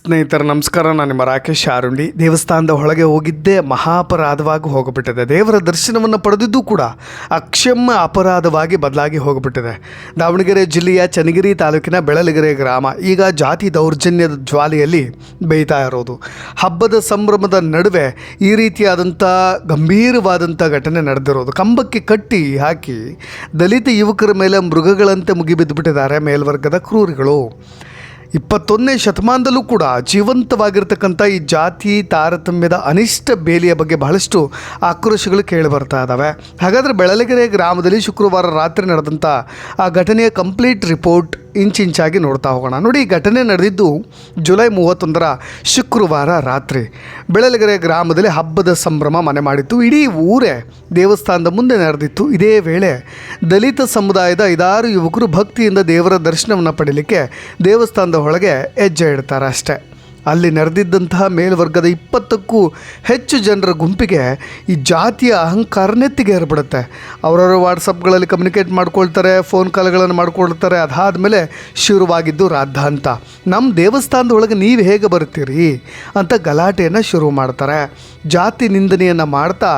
ಸ್ನೇಹಿತರ ನಮಸ್ಕಾರ. ನಾನು ನಿಮ್ಮ ರಾಕೇಶ್ ಆರುಂಡಿ. ದೇವಸ್ಥಾನದ ಒಳಗೆ ಹೋಗಿದ್ದೇ ಮಹಾಪರಾಧವಾಗಿ ಹೋಗಿಬಿಟ್ಟಿದೆ. ದೇವರ ದರ್ಶನವನ್ನು ಪಡೆದಿದ್ದು ಕೂಡ ಅಕ್ಷಮ್ಯ ಅಪರಾಧವಾಗಿ ಬದಲಾಗಿ ಹೋಗಿಬಿಟ್ಟಿದೆ. ದಾವಣಗೆರೆ ಜಿಲ್ಲೆಯ ಚನ್ನಗಿರಿ ತಾಲೂಕಿನ ಬೆಳಲಗೆರೆ ಗ್ರಾಮ ಈಗ ಜಾತಿ ದೌರ್ಜನ್ಯದ ಜ್ವಾಲೆಯಲ್ಲಿ ಬೇಯ್ತಾ ಇರೋದು. ಹಬ್ಬದ ಸಂಭ್ರಮದ ನಡುವೆ ಈ ರೀತಿಯಾದಂಥ ಗಂಭೀರವಾದಂಥ ಘಟನೆ ನಡೆದಿರೋದು. ಕಂಬಕ್ಕೆ ಕಟ್ಟಿ ಹಾಕಿ ದಲಿತ ಯುವಕರ ಮೇಲೆ ಮೃಗಗಳಂತೆ ಮುಗಿಬಿದ್ದುಬಿಟ್ಟಿದ್ದಾರೆ ಮೇಲ್ವರ್ಗದ ಕ್ರೂರಿಗಳು. 21ನೇ ಶತಮಾನದಲ್ಲೂ ಕೂಡ ಜೀವಂತವಾಗಿರ್ತಕ್ಕಂಥ ಈ ಜಾತಿ ತಾರತಮ್ಯದ ಅನಿಷ್ಟ ಬೇಲಿಯ ಬಗ್ಗೆ ಬಹಳಷ್ಟು ಆಕ್ರೋಶಗಳು ಕೇಳಿ ಬರ್ತಾ ಇದ್ದಾವೆ. ಹಾಗಾದರೆ ಬೆಳಲಗೆರೆ ಗ್ರಾಮದಲ್ಲಿ ಶುಕ್ರವಾರ ರಾತ್ರಿ ನಡೆದಂಥ ಆ ಘಟನೆಯ ಕಂಪ್ಲೀಟ್ ರಿಪೋರ್ಟ್ ಇಂಚಾಗಿ ನೋಡ್ತಾ ಹೋಗೋಣ. ನೋಡಿ, ಈ ಘಟನೆ ನಡೆದಿದ್ದು ಜುಲೈ 31ರ ಶುಕ್ರವಾರ ರಾತ್ರಿ. ಬೆಳಲಗೆರೆ ಗ್ರಾಮದಲ್ಲಿ ಹಬ್ಬದ ಸಂಭ್ರಮ ಮನೆ ಮಾಡಿತ್ತು. ಇಡೀ ಊರೇ ದೇವಸ್ಥಾನದ ಮುಂದೆ ನಡೆದಿತ್ತು. ಇದೇ ವೇಳೆ ದಲಿತ ಸಮುದಾಯದ 5-6 ಯುವಕರು ಭಕ್ತಿಯಿಂದ ದೇವರ ದರ್ಶನವನ್ನು ಪಡೀಲಿಕ್ಕೆ ದೇವಸ್ಥಾನದ ಒಳಗೆ ಹೆಜ್ಜೆ ಇಡ್ತಾರೆ ಅಷ್ಟೇ. ಅಲ್ಲಿ ನೆರೆದಿದ್ದಂತಹ ಮೇಲ್ವರ್ಗದ 20ಕ್ಕೂ ಹೆಚ್ಚು ಜನರ ಗುಂಪಿಗೆ ಈ ಜಾತಿಯ ಅಹಂಕಾರ ನೆತ್ತಿಗೆ ಏರ್ಬಿಡುತ್ತೆ. ಅವರವರ ವಾಟ್ಸಪ್ಗಳಲ್ಲಿ ಕಮ್ಯುನಿಕೇಟ್ ಮಾಡ್ಕೊಳ್ತಾರೆ, ಫೋನ್ ಕಾಲ್ಗಳನ್ನು ಮಾಡ್ಕೊಳ್ತಾರೆ. ಅದಾದಮೇಲೆ ಶುರುವಾಗಿದ್ದು ರಾದ್ಧಾಂತ. ನಮ್ಮ ದೇವಸ್ಥಾನದ ಒಳಗೆ ನೀವು ಹೇಗೆ ಬರ್ತೀರಿ ಅಂತ ಗಲಾಟೆಯನ್ನು ಶುರು ಮಾಡ್ತಾರೆ. ಜಾತಿ ನಿಂದನೆಯನ್ನು ಮಾಡ್ತಾ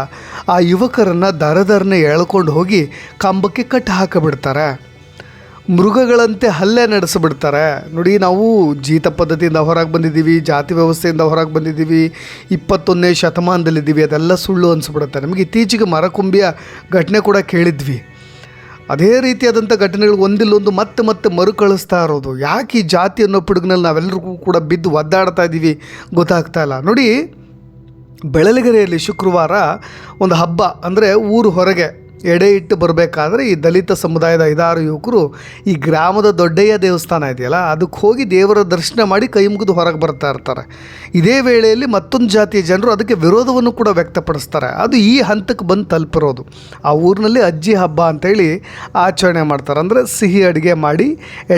ಆ ಯುವಕರನ್ನು ದರದರನೆ ಎಳ್ಕೊಂಡು ಹೋಗಿ ಕಂಬಕ್ಕೆ ಕಟ್ಟಿ ಹಾಕಿಬಿಡ್ತಾರೆ. ಮೃಗಗಳಂತೆ ಹಲ್ಲೆ ನಡೆಸಿಬಿಡ್ತಾರೆ. ನೋಡಿ, ನಾವು ಜೀತ ಪದ್ಧತಿಯಿಂದ ಹೊರಗೆ ಬಂದಿದ್ದೀವಿ, ಜಾತಿ ವ್ಯವಸ್ಥೆಯಿಂದ ಹೊರಗೆ ಬಂದಿದ್ದೀವಿ, 21ನೇ ಶತಮಾನದಲ್ಲಿದ್ದೀವಿ, ಅದೆಲ್ಲ ಸುಳ್ಳು ಅನಿಸ್ಬಿಡುತ್ತೆ. ನಮಗೆ ಇತ್ತೀಚೆಗೆ ಮರಕುಂಬಿಯ ಘಟನೆ ಕೂಡ ಕೇಳಿದ್ವಿ. ಅದೇ ರೀತಿಯಾದಂಥ ಘಟನೆಗಳು ಒಂದಿಲ್ಲೊಂದು ಮತ್ತೆ ಮರುಕಳಿಸ್ತಾ ಇರೋದು. ಯಾಕೆ ಈ ಜಾತಿ ಅನ್ನೋ ಪಿಡುಗಿನಲ್ಲಿ ನಾವೆಲ್ಲರಿಗೂ ಕೂಡ ಬಿದ್ದು ಒದ್ದಾಡ್ತಾ ಇದ್ದೀವಿ ಗೊತ್ತಾಗ್ತಾ ಇಲ್ಲ. ನೋಡಿ, ಬೆಳಲಗೆರೆಯಲ್ಲಿ ಶುಕ್ರವಾರ ಒಂದು ಹಬ್ಬ ಅಂದರೆ ಊರು ಹೊರಗೆ ಎಡೆ ಇಟ್ಟು ಬರಬೇಕಾದ್ರೆ ಈ ದಲಿತ ಸಮುದಾಯದ 5-6 ಯುವಕರು ಈ ಗ್ರಾಮದ ದೊಡ್ಡಯ್ಯ ದೇವಸ್ಥಾನ ಇದೆಯಲ್ಲ ಅದಕ್ಕೆ ಹೋಗಿ ದೇವರ ದರ್ಶನ ಮಾಡಿ ಕೈ ಮುಗಿದು ಹೊರಗೆ ಬರ್ತಾ ಇರ್ತಾರೆ. ಇದೇ ವೇಳೆಯಲ್ಲಿ ಮತ್ತೊಂದು ಜಾತಿಯ ಜನರು ಅದಕ್ಕೆ ವಿರೋಧವನ್ನು ಕೂಡ ವ್ಯಕ್ತಪಡಿಸ್ತಾರೆ. ಅದು ಈ ಹಂತಕ್ಕೆ ಬಂದು ತಲುಪಿರೋದು. ಆ ಊರಿನಲ್ಲಿ ಅಜ್ಜಿ ಹಬ್ಬ ಅಂತೇಳಿ ಆಚರಣೆ ಮಾಡ್ತಾರೆ. ಅಂದರೆ ಸಿಹಿ ಅಡುಗೆ ಮಾಡಿ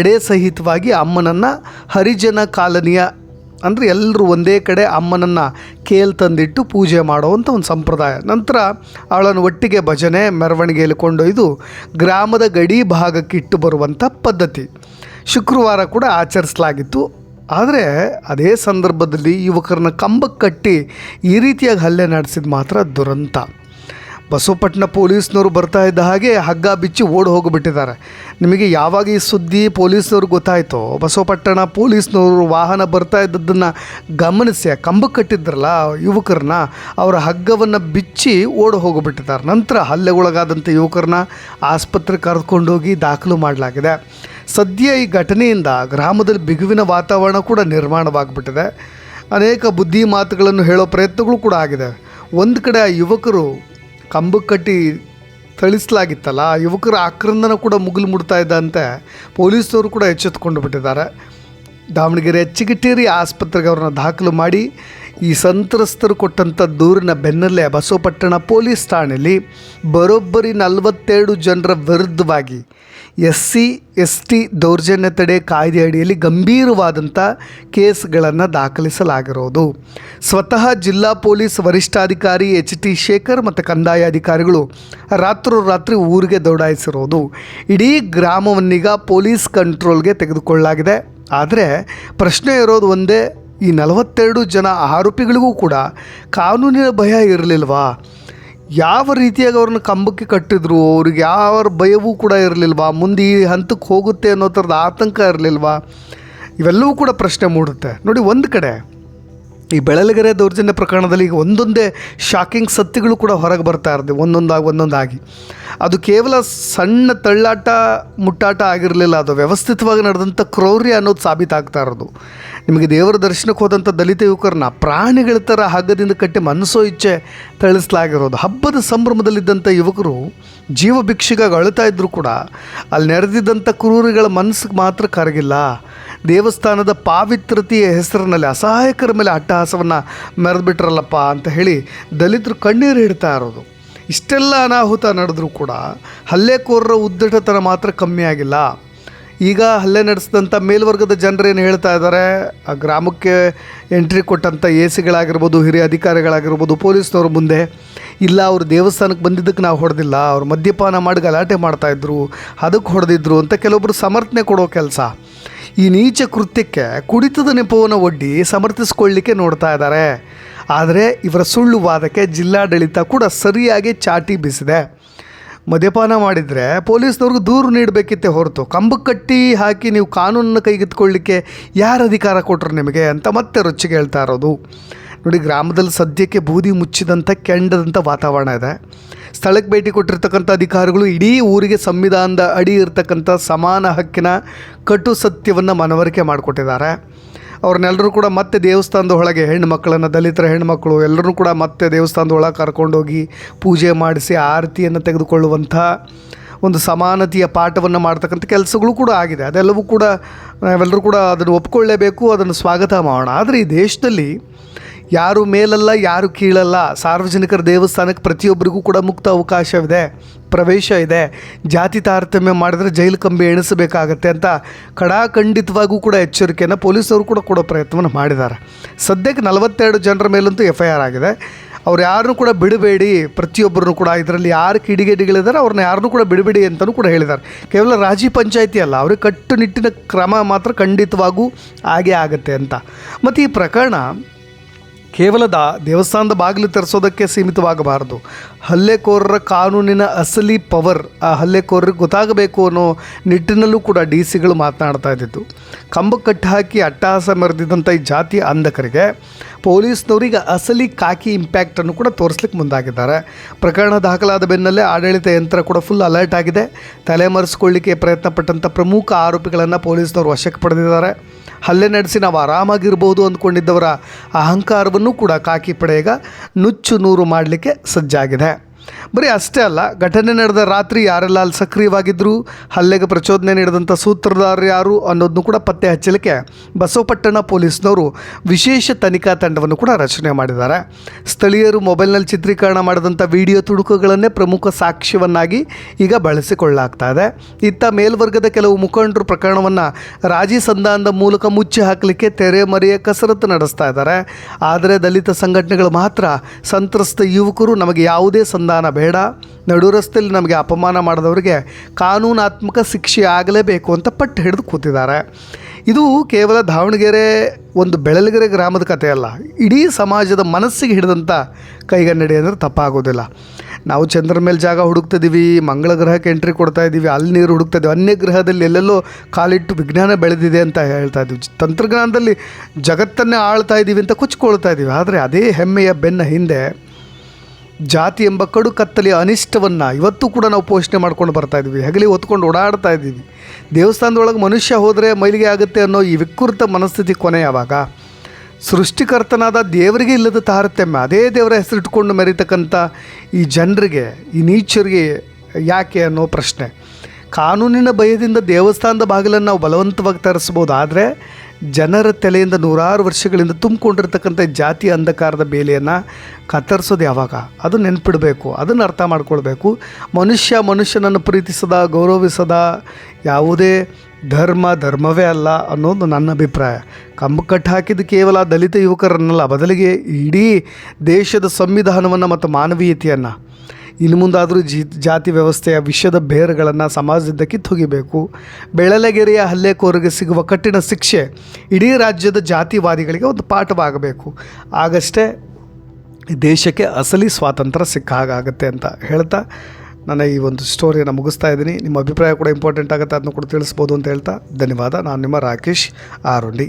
ಎಡೆ ಸಹಿತವಾಗಿ ಅಮ್ಮನನ್ನು ಹರಿಜನ ಕಾಲನಿಯ ಅಂದರೆ ಎಲ್ಲರೂ ಒಂದೇ ಕಡೆ ಅಮ್ಮನನ್ನು ಕೇಲ್ ತಂದಿಟ್ಟು ಪೂಜೆ ಮಾಡುವಂಥ ಒಂದು ಸಂಪ್ರದಾಯ. ನಂತರ ಅವಳನ್ನು ಒಟ್ಟಿಗೆ ಭಜನೆ ಮೆರವಣಿಗೆಯಲ್ಲಿ ಕೊಂಡೊಯ್ದು ಗ್ರಾಮದ ಗಡಿ ಭಾಗಕ್ಕೆ ಇಟ್ಟು ಬರುವಂಥ ಪದ್ಧತಿ ಶುಕ್ರವಾರ ಕೂಡ ಆಚರಿಸಲಾಗಿತ್ತು. ಆದರೆ ಅದೇ ಸಂದರ್ಭದಲ್ಲಿ ಯುವಕರನ್ನ ಕಂಬಕ್ಕೆ ಕಟ್ಟಿ ಈ ರೀತಿಯಾಗಿ ಹಲ್ಲೆ ನಡೆಸಿದ ಮಾತ್ರ ದುರಂತ. ಬಸವಪಟ್ಟಣ ಪೊಲೀಸ್ನವರು ಬರ್ತಾ ಇದ್ದ ಹಾಗೆ ಹಗ್ಗ ಬಿಚ್ಚಿ ಓಡಿ ಹೋಗಿಬಿಟ್ಟಿದ್ದಾರೆ. ನಿಮಗೆ ಯಾವಾಗ ಈ ಸುದ್ದಿ ಪೊಲೀಸ್ನವ್ರು ಗೊತ್ತಾಯಿತೋ, ಬಸವಪಟ್ಟಣ ಪೊಲೀಸ್ನವರು ವಾಹನ ಬರ್ತಾ ಇದ್ದದ್ದನ್ನು ಗಮನಿಸಿ ಕಂಬಕ್ಕೆ ಕಟ್ಟಿದ್ರಲ್ಲ ಯುವಕರನ್ನ, ಅವರ ಹಗ್ಗವನ್ನು ಬಿಚ್ಚಿ ಓಡಿ ಹೋಗಿಬಿಟ್ಟಿದ್ದಾರೆ. ನಂತರ ಹಲ್ಲೆಗೊಳಗಾದಂಥ ಯುವಕರನ್ನ ಆಸ್ಪತ್ರೆಗೆ ಕರೆದುಕೊಂಡೋಗಿ ದಾಖಲು ಮಾಡಲಾಗಿದೆ. ಸದ್ಯ ಈ ಘಟನೆಯಿಂದ ಗ್ರಾಮದಲ್ಲಿ ಬಿಗುವಿನ ವಾತಾವರಣ ಕೂಡ ನಿರ್ಮಾಣವಾಗಿಬಿಟ್ಟಿದೆ. ಅನೇಕ ಬುದ್ಧಿ ಮಾತುಗಳನ್ನು ಹೇಳೋ ಪ್ರಯತ್ನಗಳು ಕೂಡ ಆಗಿದೆ. ಒಂದು ಕಡೆ ಆ ಯುವಕರು ಕಂಬಕ್ಕೆ ಕಟ್ಟಿ ಥಳಿಸಲಾಗಿತ್ತಲ್ಲ, ಆ ಯುವಕರ ಆಕ್ರಂದನ ಕೂಡ ಮುಗಿಲು ಮುಡ್ತಾ ಇದ್ದಂತೆ ಪೊಲೀಸರು ಕೂಡ ಎಚ್ಚೆತ್ತುಕೊಂಡು ಬಿಟ್ಟಿದ್ದಾರೆ. ದಾವಣಗೆರೆ ಚಿಗಟೇರಿ ಆಸ್ಪತ್ರೆಗೆ ಅವ್ರನ್ನ ದಾಖಲು ಮಾಡಿ ಈ ಸಂತ್ರಸ್ತರು ಕೊಟ್ಟಂಥ ದೂರಿನ ಬೆನ್ನಲ್ಲೇ ಬಸವಪಟ್ಟಣ ಪೊಲೀಸ್ ಠಾಣೆಯಲ್ಲಿ ಬರೋಬ್ಬರಿ 42 ಜನರ ವಿರುದ್ಧವಾಗಿ SC/ST ದೌರ್ಜನ್ಯ ತಡೆ ಕಾಯ್ದೆ ಅಡಿಯಲ್ಲಿ ಗಂಭೀರವಾದಂಥ ಕೇಸ್ಗಳನ್ನು ದಾಖಲಿಸಲಾಗಿರೋದು. ಸ್ವತಃ ಜಿಲ್ಲಾ ಪೊಲೀಸ್ ವರಿಷ್ಠಾಧಿಕಾರಿ HT ಶೇಖರ್ ಮತ್ತು ಕಂದಾಯ ಅಧಿಕಾರಿಗಳು ರಾತ್ರೋರಾತ್ರಿ ಊರಿಗೆ ದೌಡಾಯಿಸಿರೋದು. ಇಡೀ ಗ್ರಾಮವನ್ನೀಗ ಪೊಲೀಸ್ ಕಂಟ್ರೋಲ್ಗೆ ತೆಗೆದುಕೊಳ್ಳಲಾಗಿದೆ. ಆದರೆ ಪ್ರಶ್ನೆ ಇರೋದು ಒಂದೇ, ಈ 42 ಜನ ಆರೋಪಿಗಳಿಗೂ ಕೂಡ ಕಾನೂನಿನ ಭಯ ಇರಲಿಲ್ವಾ? ಯಾವ ರೀತಿಯಾಗಿ ಅವ್ರನ್ನ ಕಂಬಕ್ಕೆ ಕಟ್ಟಿದ್ರು, ಅವ್ರಿಗೆ ಯಾವ ಭಯವೂ ಕೂಡ ಇರಲಿಲ್ವಾ? ಮುಂದೆ ಈ ಹಂತಕ್ಕೆ ಹೋಗುತ್ತೆ ಅನ್ನೋ ಥರದ ಆತಂಕ ಇರಲಿಲ್ವಾ? ಇವೆಲ್ಲವೂ ಕೂಡ ಪ್ರಶ್ನೆ ಮೂಡುತ್ತೆ. ನೋಡಿ, ಒಂದು ಕಡೆ ಈ ಬೆಳಲಗೆರೆ ದೌರ್ಜನ್ಯ ಪ್ರಕರಣದಲ್ಲಿ ಈಗ ಒಂದೊಂದೇ ಶಾಕಿಂಗ್ ಸತ್ಯಗಳು ಕೂಡ ಹೊರಗೆ ಬರ್ತಾ ಇರ್ತದೆ ಒಂದೊಂದಾಗಿ. ಅದು ಕೇವಲ ಸಣ್ಣ ತಳ್ಳಾಟ ಮುಟ್ಟಾಟ ಆಗಿರಲಿಲ್ಲ, ಅದು ವ್ಯವಸ್ಥಿತವಾಗಿ ನಡೆದಂಥ ಕ್ರೌರ್ಯ ಅನ್ನೋದು ಸಾಬೀತಾಗ್ತಾ ಇರೋದು. ನಿಮಗೆ ದೇವರ ದರ್ಶನಕ್ಕೆ ಹೋದಂಥ ದಲಿತ ಯುವಕರನ್ನ ಪ್ರಾಣಿಗಳ ಥರ ಹಗ್ಗದಿಂದ ಕಟ್ಟಿ ಮನಸ್ಸೋ ಇಚ್ಛೆ ಥಳಿಸಲಾಗಿರೋದು. ಹಬ್ಬದ ಸಂಭ್ರಮದಲ್ಲಿದ್ದಂಥ ಯುವಕರು ಜೀವ ಭಿಕ್ಷೆಗಾಗಿ ಅಳುತ್ತಾ ಇದ್ದರೂ ಕೂಡ ಅಲ್ಲಿ ನೆರೆದಿದ್ದಂಥ ಕ್ರೂರಿಗಳ ಮನಸ್ಸಿಗೆ ಮಾತ್ರ ಕರಗಿಲ್ಲ. ದೇವಸ್ಥಾನದ ಪಾವಿತ್ರತೆಯ ಹೆಸರಿನಲ್ಲಿ ಅಸಹಾಯಕರ ಮೇಲೆ ಅಟ್ಟಹಾಸವನ್ನು ಮೆರೆದುಬಿಟ್ರಲ್ಲಪ್ಪ ಅಂತ ಹೇಳಿ ದಲಿತರು ಕಣ್ಣೀರು ಇಡ್ತಾ ಇರೋದು. ಇಷ್ಟೆಲ್ಲ ಅನಾಹುತ ನಡೆದರೂ ಕೂಡ ಹಲ್ಲೆಕೋರರ ಉದ್ದಟತನ ಮಾತ್ರ ಕಮ್ಮಿ ಆಗಿಲ್ಲ. ಈಗ ಹಲ್ಲೆ ನಡೆಸಿದಂಥ ಮೇಲ್ವರ್ಗದ ಜನರೇನು ಹೇಳ್ತಾ ಇದ್ದಾರೆ, ಆ ಗ್ರಾಮಕ್ಕೆ ಎಂಟ್ರಿ ಕೊಟ್ಟಂಥ ACಗಳಾಗಿರ್ಬೋದು, ಹಿರಿಯ ಅಧಿಕಾರಿಗಳಾಗಿರ್ಬೋದು, ಪೊಲೀಸ್ನವ್ರ ಮುಂದೆ ಇಲ್ಲ ಅವರು ದೇವಸ್ಥಾನಕ್ಕೆ ಬಂದಿದ್ದಕ್ಕೆ ನಾವು ಹೊಡೆದಿಲ್ಲ, ಅವ್ರು ಮದ್ಯಪಾನ ಮಾಡಿ ಗಲಾಟೆ ಮಾಡ್ತಾಯಿದ್ರು ಅದಕ್ಕೆ ಹೊಡೆದಿದ್ರು ಅಂತ ಕೆಲವೊಬ್ಬರು ಸಮರ್ಥನೆ ಕೊಡೋ ಕೆಲಸ. ಈ ನೀಚ ಕೃತ್ಯಕ್ಕೆ ಕುಡಿತದ ನೆಪವನ್ನು ಒಡ್ಡಿ ಸಮರ್ಥಿಸಿಕೊಳ್ಳಲಿಕ್ಕೆ ನೋಡ್ತಾ ಇದ್ದಾರೆ. ಆದರೆ ಇವರ ಸುಳ್ಳು ವಾದಕ್ಕೆ ಜಿಲ್ಲಾಡಳಿತ ಕೂಡ ಸರಿಯಾಗಿ ಚಾಟಿ ಬೀಸಿದೆ. ಮದ್ಯಪಾನ ಮಾಡಿದರೆ ಪೊಲೀಸ್ನವ್ರಿಗೆ ದೂರು ನೀಡಬೇಕಿತ್ತೆ ಹೊರತು ಕಂಬಕ್ಕೆ ಕಟ್ಟಿ ಹಾಕಿ ನೀವು ಕಾನೂನನ್ನು ಕೈಗೆತ್ತಿಕೊಳ್ಳಲಿಕ್ಕೆ ಯಾರು ಅಧಿಕಾರ ಕೊಟ್ಟರು ನಿಮಗೆ ಅಂತ ಮತ್ತೆ ರೊಚ್ಚಿಗೆ ಹೇಳ್ತಾ ಇರೋದು. ನೋಡಿ, ಗ್ರಾಮದಲ್ಲಿ ಸದ್ಯಕ್ಕೆ ಬೂದಿ ಮುಚ್ಚಿದಂಥ ಕೆಂಡದಂಥ ವಾತಾವರಣ ಇದೆ. ಸ್ಥಳಕ್ಕೆ ಭೇಟಿ ಕೊಟ್ಟಿರ್ತಕ್ಕಂಥ ಅಧಿಕಾರಿಗಳು ಇಡೀ ಊರಿಗೆ ಸಂವಿಧಾನದ ಅಡಿ ಇರತಕ್ಕಂಥ ಸಮಾನ ಹಕ್ಕಿನ ಕಟು ಸತ್ಯವನ್ನು ಮನವರಿಕೆ ಮಾಡಿಕೊಟ್ಟಿದ್ದಾರೆ. ಅವ್ರನ್ನೆಲ್ಲರೂ ಕೂಡ ಮತ್ತೆ ದೇವಸ್ಥಾನದ ಒಳಗೆ ಹೆಣ್ಣುಮಕ್ಕಳನ್ನು, ದಲಿತರ ಹೆಣ್ಣುಮಕ್ಕಳು ಎಲ್ಲರೂ ಕೂಡ ಮತ್ತೆ ದೇವಸ್ಥಾನದ ಒಳಗೆ ಕರ್ಕೊಂಡೋಗಿ ಪೂಜೆ ಮಾಡಿಸಿ ಆರತಿಯನ್ನು ತೆಗೆದುಕೊಳ್ಳುವಂಥ ಒಂದು ಸಮಾನತೆಯ ಪಾಠವನ್ನು ಮಾಡ್ತಕ್ಕಂಥ ಕೆಲಸಗಳು ಕೂಡ ಆಗಿದೆ. ಅದೆಲ್ಲವೂ ಕೂಡ ನಾವೆಲ್ಲರೂ ಕೂಡ ಅದನ್ನು ಒಪ್ಕೊಳ್ಳೇಬೇಕು, ಅದನ್ನು ಸ್ವಾಗತ ಮಾಡೋಣ. ಆದರೆ ಈ ದೇಶದಲ್ಲಿ ಯಾರು ಮೇಲಲ್ಲ, ಯಾರು ಕೀಳಲ್ಲ. ಸಾರ್ವಜನಿಕರ ದೇವಸ್ಥಾನಕ್ಕೆ ಪ್ರತಿಯೊಬ್ಬರಿಗೂ ಕೂಡ ಮುಕ್ತ ಅವಕಾಶವಿದೆ, ಪ್ರವೇಶ ಇದೆ. ಜಾತಿ ತಾರತಮ್ಯ ಮಾಡಿದರೆ ಜೈಲು ಕಂಬಿ ಎಣಿಸಬೇಕಾಗತ್ತೆ ಅಂತ ಖಡಾಖಂಡಿತವಾಗೂ ಕೂಡ ಎಚ್ಚರಿಕೆಯನ್ನು ಪೊಲೀಸರು ಕೂಡ ಕೊಡೋ ಪ್ರಯತ್ನವನ್ನು ಮಾಡಿದ್ದಾರೆ. ಸದ್ಯಕ್ಕೆ 42 ಜನರ ಮೇಲಂತೂ FIR ಆಗಿದೆ. ಅವ್ರು ಯಾರನ್ನೂ ಕೂಡ ಬಿಡಬೇಡಿ, ಪ್ರತಿಯೊಬ್ಬರನ್ನು ಕೂಡ ಇದರಲ್ಲಿ ಯಾರು ಕಿಡಿಗೇಡಿಗಳಿದ್ದಾರೆ ಅವ್ರನ್ನ ಯಾರನ್ನೂ ಕೂಡ ಬಿಡಬೇಡಿ ಅಂತಲೂ ಕೂಡ ಹೇಳಿದ್ದಾರೆ. ಕೇವಲ ರಾಜಿ ಪಂಚಾಯಿತಿ ಅಲ್ಲ, ಅವ್ರಿಗೆ ಕಟ್ಟುನಿಟ್ಟಿನ ಕ್ರಮ ಮಾತ್ರ ಖಂಡಿತವಾಗೂ ಆಗೇ ಆಗುತ್ತೆ ಅಂತ. ಮತ್ತು ಈ ಪ್ರಕರಣ ಕೇವಲ ದೇವಸ್ಥಾನದ ಬಾಗಿಲು ತೆರೆಸೋದಕ್ಕೆ ಸೀಮಿತವಾಗಬಾರದು. ಹಲ್ಲೆಕೋರರ ಕಾನೂನಿನ ಅಸಲಿ ಪವರ್ ಆ ಹಲ್ಲೆಕೋರರಿಗೆ ಗೊತ್ತಾಗಬೇಕು ಅನ್ನೋ ನಿಟ್ಟಿನಲ್ಲೂ ಕೂಡ DCಗಳು ಮಾತನಾಡ್ತಾ ಇದ್ದಿದ್ದು. ಕಂಬಕ್ಕೆ ಕಟ್ಟಿ ಹಾಕಿ ಅಟ್ಟಹಾಸ ಮೆರೆದಿದ್ದಂಥ ಈ ಜಾತಿ ಅಂಧಕರಿಗೆ ಪೊಲೀಸ್ನವರಿಗೆ ಅಸಲಿ ಕಾಕಿ ಇಂಪ್ಯಾಕ್ಟನ್ನು ಕೂಡ ತೋರಿಸ್ಲಿಕ್ಕೆ ಮುಂದಾಗಿದ್ದಾರೆ. ಪ್ರಕರಣ ದಾಖಲಾದ ಬೆನ್ನಲ್ಲೇ ಆಡಳಿತ ಯಂತ್ರ ಕೂಡ ಫುಲ್ ಅಲರ್ಟ್ ಆಗಿದೆ. ತಲೆಮರೆಸಿಕೊಳ್ಳಿಕ್ಕೆ ಪ್ರಯತ್ನಪಟ್ಟಂಥ ಪ್ರಮುಖ ಆರೋಪಿಗಳನ್ನು ಪೊಲೀಸ್ನವರು ವಶಕ್ಕೆ ಪಡೆದಿದ್ದಾರೆ. ಹಲ್ಲೆ ನಡೆಸಿ ನಾವು ಆರಾಮಾಗಿರ್ಬೋದು ಅಂದ್ಕೊಂಡಿದ್ದವರ ಅಹಂಕಾರವನ್ನು ಕೂಡ ಕಾಕಿ ಪಡೆ ಈಗ ನುಚ್ಚು ನೂರು ಮಾಡಲಿಕ್ಕೆ ಸಜ್ಜಾಗಿದೆ. ಬರೀ ಅಷ್ಟೇ ಅಲ್ಲ, ಘಟನೆ ನಡೆದ ರಾತ್ರಿ ಯಾರೆಲ್ಲ ಅಲ್ಲಿ ಸಕ್ರಿಯವಾಗಿದ್ದರು, ಹಲ್ಲೆಗೆ ಪ್ರಚೋದನೆ ನೀಡಿದಂಥ ಸೂತ್ರಧಾರರು ಯಾರು ಅನ್ನೋದನ್ನು ಕೂಡ ಪತ್ತೆ ಹಚ್ಚಲಿಕ್ಕೆ ಬಸವಪಟ್ಟಣ ಪೊಲೀಸ್ನವರು ವಿಶೇಷ ತನಿಖಾ ತಂಡವನ್ನು ಕೂಡ ರಚನೆ ಮಾಡಿದ್ದಾರೆ. ಸ್ಥಳೀಯರು ಮೊಬೈಲ್ನಲ್ಲಿ ಚಿತ್ರೀಕರಣ ಮಾಡಿದಂಥ ವಿಡಿಯೋ ತುಣುಕುಗಳನ್ನೇ ಪ್ರಮುಖ ಸಾಕ್ಷ್ಯವನ್ನಾಗಿ ಈಗ ಬಳಸಿಕೊಳ್ಳಲಾಗ್ತಾ ಇದೆ. ಇತ್ತ ಮೇಲ್ವರ್ಗದ ಕೆಲವು ಮುಖಂಡರು ಪ್ರಕರಣವನ್ನು ರಾಜಿ ಸಂಧಾನದ ಮೂಲಕ ಮುಚ್ಚಿ ಹಾಕಲಿಕ್ಕೆ ತೆರೆಮರೆಯ ಕಸರತ್ತು ನಡೆಸ್ತಾ ಇದ್ದಾರೆ. ಆದರೆ ದಲಿತ ಸಂಘಟನೆಗಳು ಮಾತ್ರ ಸಂತ್ರಸ್ತ ಯುವಕರು ನಮಗೆ ಯಾವುದೇ ಸಂಧಾನ ಬೇಡ, ನಡು ರಸ್ತೆಯಲ್ಲಿ ನಮಗೆ ಅಪಮಾನ ಮಾಡಿದವರಿಗೆ ಕಾನೂನಾತ್ಮಕ ಶಿಕ್ಷೆ ಆಗಲೇಬೇಕು ಅಂತ ಪಟ್ಟು ಹಿಡಿದು ಕೂತಿದ್ದಾರೆ. ಇದು ಕೇವಲ ದಾವಣಗೆರೆ ಒಂದು ಬೆಳಲಗೆರೆ ಗ್ರಾಮದ ಕಥೆ ಅಲ್ಲ, ಇಡೀ ಸಮಾಜದ ಮನಸ್ಸಿಗೆ ಹಿಡಿದಂಥ ಕೈಗನ್ನಡಿ ಅಂದರೆ ತಪ್ಪಾಗೋದಿಲ್ಲ. ನಾವು ಚಂದ್ರನ ಮೇಲೆ ಜಾಗ ಹುಡುಕ್ತಿದ್ದೀವಿ, ಮಂಗಳ ಗ್ರಹಕ್ಕೆ ಎಂಟ್ರಿ ಕೊಡ್ತಾ ಇದ್ದೀವಿ, ಅಲ್ಲಿ ನೀರು ಹುಡುಕ್ತಾ ಇದ್ದೀವಿ, ಅನ್ಯ ಗ್ರಹದಲ್ಲಿ ಎಲ್ಲೆಲ್ಲೋ ಕಾಲಿಟ್ಟು ವಿಜ್ಞಾನ ಬೆಳೆದಿದೆ ಅಂತ ಹೇಳ್ತಾ ಇದ್ದೀವಿ, ತಂತ್ರಜ್ಞಾನದಲ್ಲಿ ಜಗತ್ತನ್ನೇ ಆಳ್ತಾ ಇದ್ದೀವಿ ಅಂತ ಕೊಚ್ಕೊಳ್ತಾ ಇದ್ದೀವಿ. ಆದರೆ ಅದೇ ಹೆಮ್ಮೆಯ ಬೆನ್ನ ಹಿಂದೆ ಜಾತಿ ಎಂಬ ಕಡು ಕತ್ತಲೆಯ ಅನಿಷ್ಟವನ್ನು ಇವತ್ತು ಕೂಡ ನಾವು ಪೋಷಣೆ ಮಾಡ್ಕೊಂಡು ಬರ್ತಾಯಿದ್ವಿ. ಹೆಗಲಿ ಹೊತ್ಕೊಂಡು ಓಡಾಡ್ತಾ ಇದ್ದೀವಿ. ದೇವಸ್ಥಾನದೊಳಗೆ ಮನುಷ್ಯ ಹೋದರೆ ಮೈಲಿಗೆ ಆಗುತ್ತೆ ಅನ್ನೋ ಈ ವಿಕೃತ ಮನಸ್ಥಿತಿ ಕೊನೆ ಯಾವಾಗ? ಸೃಷ್ಟಿಕರ್ತನಾದ ದೇವರಿಗೆ ಇಲ್ಲದ ತಾರತಮ್ಯ, ಅದೇ ದೇವರ ಹೆಸರಿಟ್ಕೊಂಡು ಮೆರೀತಕ್ಕಂಥ ಈ ಜನರಿಗೆ, ಈ ನೀಚರಿಗೆ ಯಾಕೆ ಅನ್ನೋ ಪ್ರಶ್ನೆ. ಕಾನೂನಿನ ಭಯದಿಂದ ದೇವಸ್ಥಾನದ ಬಾಗಿಲನ್ನು ನಾವು ಬಲವಂತವಾಗಿ ತರಿಸ್ಬೋದು, ಆದರೆ ಜನರ ತಲೆಯಿಂದ ನೂರಾರು ವರ್ಷಗಳಿಂದ ತುಂಬಿಕೊಂಡಿರ್ತಕ್ಕಂಥ ಜಾತಿ ಅಂಧಕಾರದ ಬೇಲಿಯನ್ನು ಕತ್ತರಿಸೋದು ಯಾವಾಗ? ಅದು ನೆನ್ಪಿಡಬೇಕು, ಅದನ್ನು ಅರ್ಥ ಮಾಡ್ಕೊಳ್ಬೇಕು. ಮನುಷ್ಯನನ್ನು ಪ್ರೀತಿಸದ, ಗೌರವಿಸದ ಯಾವುದೇ ಧರ್ಮವೇ ಅಲ್ಲ ಅನ್ನೋದು ನನ್ನ ಅಭಿಪ್ರಾಯ. ಕಂಬ ಕಟ್ಟು ಹಾಕಿದ್ದು ಕೇವಲ ದಲಿತ ಯುವಕರನ್ನಲ್ಲ, ಬದಲಿಗೆ ಇಡೀ ದೇಶದ ಸಂವಿಧಾನವನ್ನು ಮತ್ತು ಮಾನವೀಯತೆಯನ್ನು. ಇನ್ನು ಮುಂದಾದರೂ ಜಾತಿ ವ್ಯವಸ್ಥೆಯ ವಿಷದ ಬೇರುಗಳನ್ನು ಸಮಾಜದಿಂದ ಕಿತ್ತೊಗಿಬೇಕು. ಬೆಳಲಗೆರೆಯ ಹಲ್ಲೆಕೋರಿಗೆ ಸಿಗುವ ಕಠಿಣ ಶಿಕ್ಷೆ ಇಡೀ ರಾಜ್ಯದ ಜಾತಿವಾದಿಗಳಿಗೆ ಒಂದು ಪಾಠವಾಗಬೇಕು. ಆಗಷ್ಟೇ ದೇಶಕ್ಕೆ ಅಸಲಿ ಸ್ವಾತಂತ್ರ್ಯ ಸಿಕ್ಕ ಹಾಗಾಗತ್ತೆ ಅಂತ ಹೇಳ್ತಾ ನನ್ನ ಈ ಒಂದು ಸ್ಟೋರಿಯನ್ನು ಮುಗಿಸ್ತಾ ಇದ್ದೀನಿ. ನಿಮ್ಮ ಅಭಿಪ್ರಾಯ ಕೂಡ ಇಂಪಾರ್ಟೆಂಟ್ ಆಗುತ್ತೆ, ಅದನ್ನು ಕೂಡ ತಿಳಿಸ್ಬೋದು ಅಂತ ಹೇಳ್ತಾ ಧನ್ಯವಾದ. ನಾನು ನಿಮ್ಮ ರಾಕೇಶ್ ಆರುಂಡಿ.